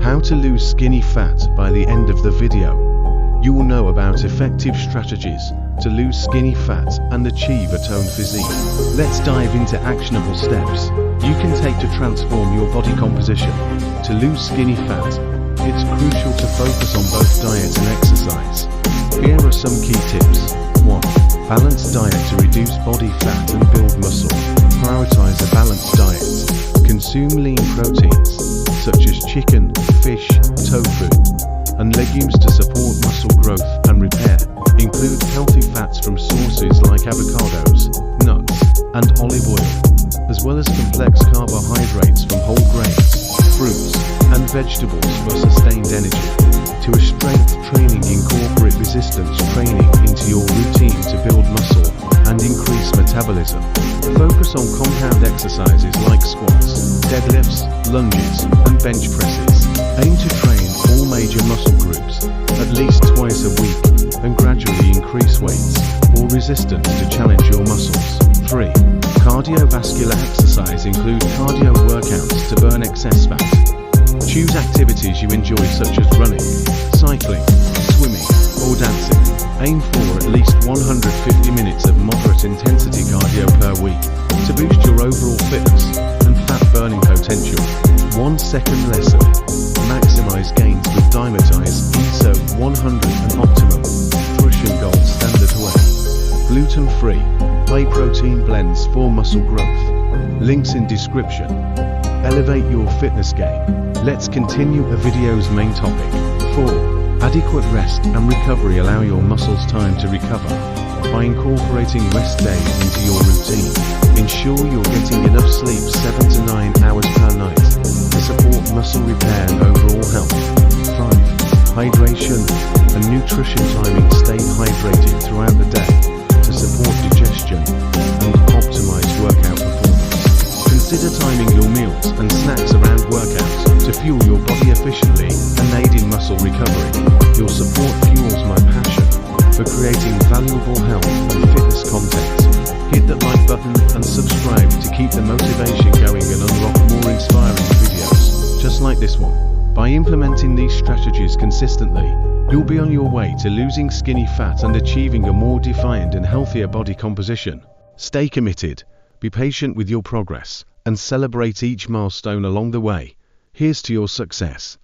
how to lose skinny fat by the end of the video. You will know about effective strategies to lose skinny fat and achieve a toned physique. Let's dive into actionable steps you can take to transform your body composition. To lose skinny fat, it's crucial to focus on both diet and exercise. Here are some key tips. 1. Balanced diet to reduce body fat and build muscle. Prioritize a balanced diet. Consume lean proteins, such as chicken, fish, tofu, and legumes to support muscle growth and repair. Include healthy fats from sources like avocados, nuts, and olive oil, as well as complex carbohydrates from whole grains, fruits, and vegetables for sustained energy. To a strength training, incorporate resistance training into your routine to build muscle and increase metabolism. Focus on compound exercises like squats, deadlifts, lunges, and bench presses. Aim to train all major muscle groups at least twice a week and gradually increase weights or resistance to challenge your muscles. 3. Cardiovascular exercise. Include cardio workouts to burn excess fat. Choose activities you enjoy such as running, cycling, swimming, or dancing. Aim for at least 150 minutes of moderate intensity cardio per week to boost your overall fitness and fat burning potential. 1 second lesson. Maximize gains with Dymatize ISO100 and Optimum Nutrition Gold Standard Whey. Gluten-free, high-protein blends for muscle growth. Links in description. Elevate your fitness game. Let's continue the video's main topic. 4. Adequate rest and recovery. Allow your muscles time to recover by incorporating rest days into your routine. Ensure you're getting enough sleep 7 to 9 hours per night to support muscle repair and overall health. 5. Hydration and nutrition. Timing. Stay hydrated throughout the day to support digestion and optimize workout performance. Consider timing your meals and snacks around workouts to fuel your body efficiently and aid in muscle recovery. Your support fuels my passion for creating valuable health and fitness content. Hit the like button and subscribe to keep the motivation going and unlock more inspiring videos just like this one. By implementing these strategies consistently, you'll be on your way to losing skinny fat and achieving a more defined and healthier body composition. Stay committed, be patient with your progress, and celebrate each milestone along the way. Here's to your success.